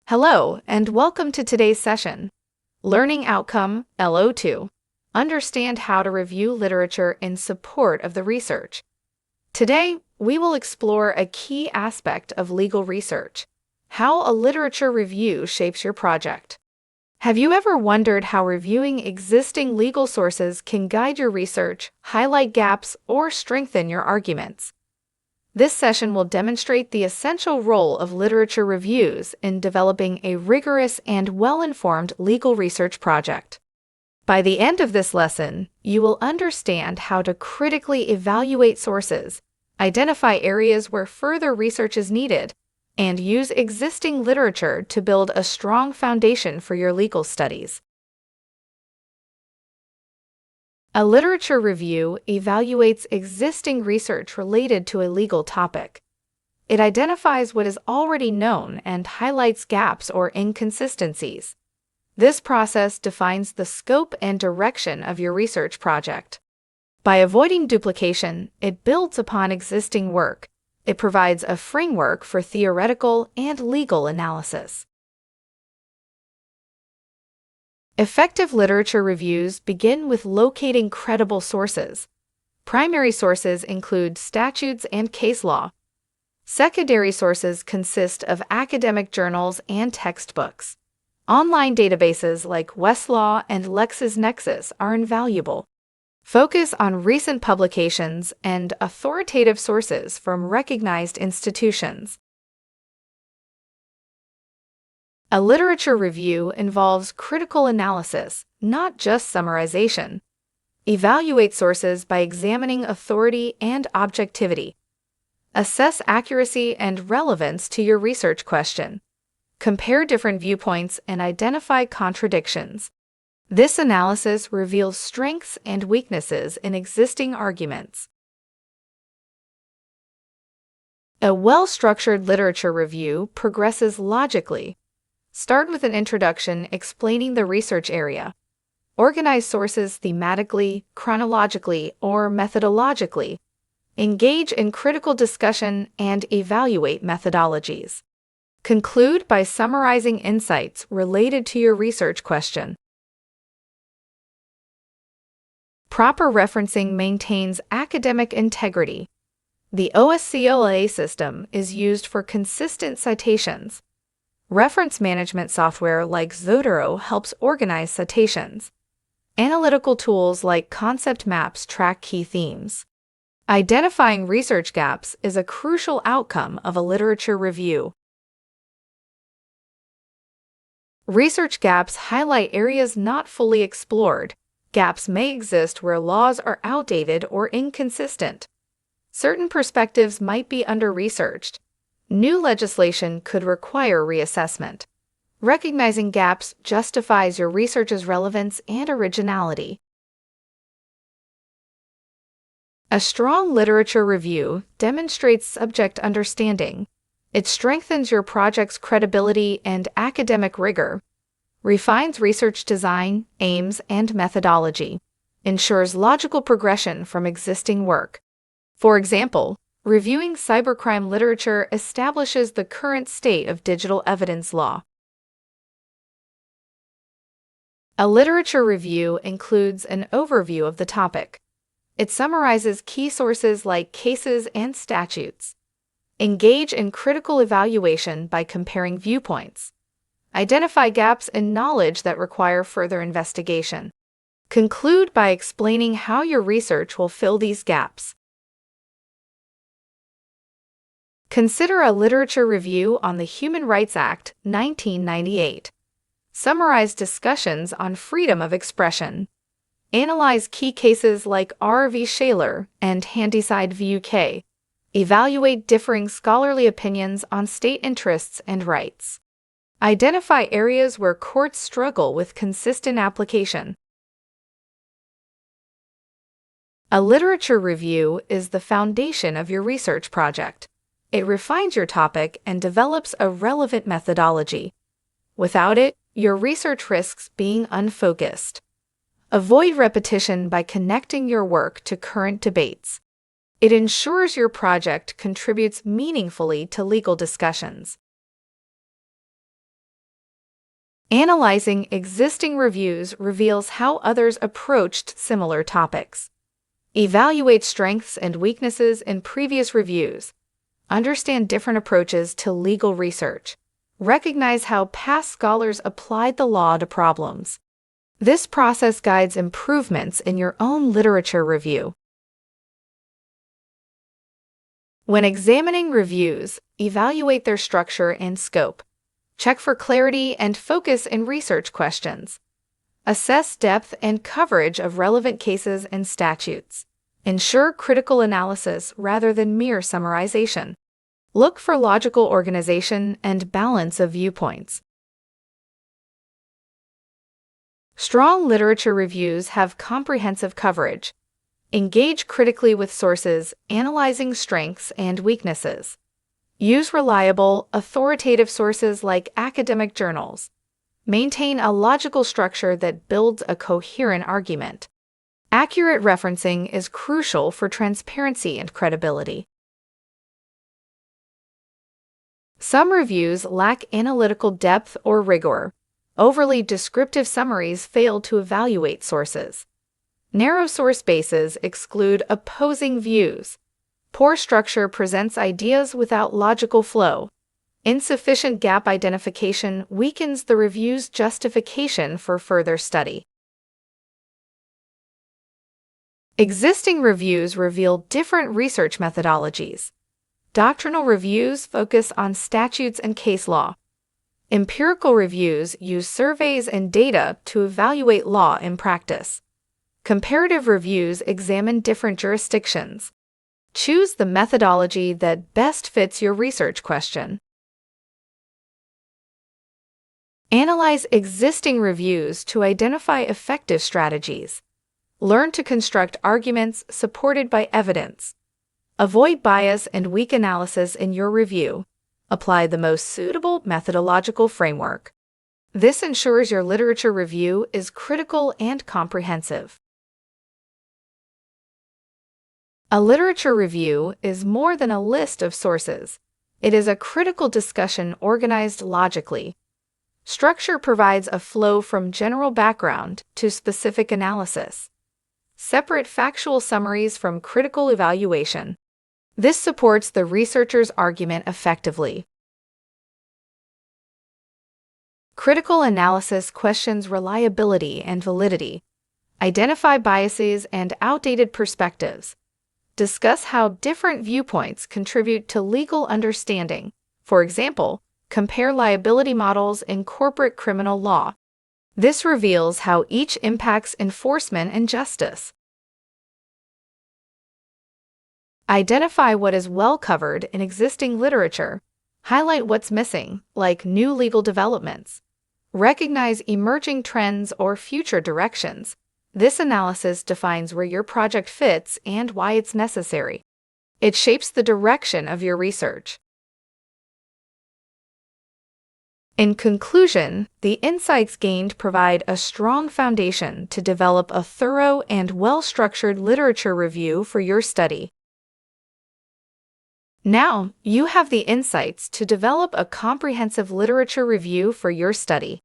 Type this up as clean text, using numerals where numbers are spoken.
Hello, and welcome to today's session. Learning Outcome, LO2. Understand how to review literature in support of the research. Today, we will explore a key aspect of legal research: how a literature review shapes your project. Have you ever wondered how reviewing existing legal sources can guide your research, highlight gaps, or strengthen your arguments? This session will demonstrate the essential role of literature reviews in developing a rigorous and well-informed legal research project. By the end of this lesson, you will understand how to critically evaluate sources, identify areas where further research is needed, and use existing literature to build a strong foundation for your legal studies. A literature review evaluates existing research related to a legal topic. It identifies what is already known and highlights gaps or inconsistencies. This process defines the scope and direction of your research project. By avoiding duplication, it builds upon existing work. It provides a framework for theoretical and legal analysis. Effective literature reviews begin with locating credible sources. Primary sources include statutes and case law. Secondary sources consist of academic journals and textbooks. Online databases like Westlaw and LexisNexis are invaluable. Focus on recent publications and authoritative sources from recognized institutions. A literature review involves critical analysis, not just summarization. Evaluate sources by examining authority and objectivity. Assess accuracy and relevance to your research question. Compare different viewpoints and identify contradictions. This analysis reveals strengths and weaknesses in existing arguments. A well-structured literature review progresses logically. Start with an introduction explaining the research area. Organize sources thematically, chronologically, or methodologically. Engage in critical discussion and evaluate methodologies. Conclude by summarizing insights related to your research question. Proper referencing maintains academic integrity. The OSCOLA system is used for consistent citations. Reference management software like Zotero helps organize citations. Analytical tools like concept maps track key themes. Identifying research gaps is a crucial outcome of a literature review. Research gaps highlight areas not fully explored. Gaps may exist where laws are outdated or inconsistent. Certain perspectives might be under-researched. New legislation could require reassessment. Recognizing gaps justifies your research's relevance and originality. A strong literature review demonstrates subject understanding. It strengthens your project's credibility and academic rigor, refines research design, aims, and methodology, ensures logical progression from existing work. For example, reviewing cybercrime literature establishes the current state of digital evidence law. A literature review includes an overview of the topic. It summarizes key sources like cases and statutes. Engage in critical evaluation by comparing viewpoints. Identify gaps in knowledge that require further investigation. Conclude by explaining how your research will fill these gaps. Consider a literature review on the Human Rights Act, 1998. Summarize discussions on freedom of expression. Analyze key cases like R v. Shaler and Handyside v. UK. Evaluate differing scholarly opinions on state interests and rights. Identify areas where courts struggle with consistent application. A literature review is the foundation of your research project. It refines your topic and develops a relevant methodology. Without it, your research risks being unfocused. Avoid repetition by connecting your work to current debates. It ensures your project contributes meaningfully to legal discussions. Analyzing existing reviews reveals how others approached similar topics. Evaluate strengths and weaknesses in previous reviews. Understand different approaches to legal research. Recognize how past scholars applied the law to problems. This process guides improvements in your own literature review. When examining reviews, evaluate their structure and scope. Check for clarity and focus in research questions. Assess depth and coverage of relevant cases and statutes. Ensure critical analysis rather than mere summarization. Look for logical organization and balance of viewpoints. Strong literature reviews have comprehensive coverage. Engage critically with sources, analyzing strengths and weaknesses. Use reliable, authoritative sources like academic journals. Maintain a logical structure that builds a coherent argument. Accurate referencing is crucial for transparency and credibility. Some reviews lack analytical depth or rigor. Overly descriptive summaries fail to evaluate sources. Narrow source bases exclude opposing views. Poor structure presents ideas without logical flow. Insufficient gap identification weakens the review's justification for further study. Existing reviews reveal different research methodologies. Doctrinal reviews focus on statutes and case law. Empirical reviews use surveys and data to evaluate law in practice. Comparative reviews examine different jurisdictions. Choose the methodology that best fits your research question. Analyze existing reviews to identify effective strategies. Learn to construct arguments supported by evidence. Avoid bias and weak analysis in your review. Apply the most suitable methodological framework. This ensures your literature review is critical and comprehensive. A literature review is more than a list of sources. It is a critical discussion organized logically. Structure provides a flow from general background to specific analysis. Separate factual summaries from critical evaluation. This supports the researcher's argument effectively. Critical analysis questions reliability and validity. Identify biases and outdated perspectives. Discuss how different viewpoints contribute to legal understanding. For example, compare liability models in corporate criminal law. This reveals how each impacts enforcement and justice. Identify what is well covered in existing literature. Highlight what's missing, like new legal developments. Recognize emerging trends or future directions. This analysis defines where your project fits and why it's necessary. It shapes the direction of your research. In conclusion, the insights gained provide a strong foundation to develop a thorough and well-structured literature review for your study. Now, you have the insights to develop a comprehensive literature review for your study.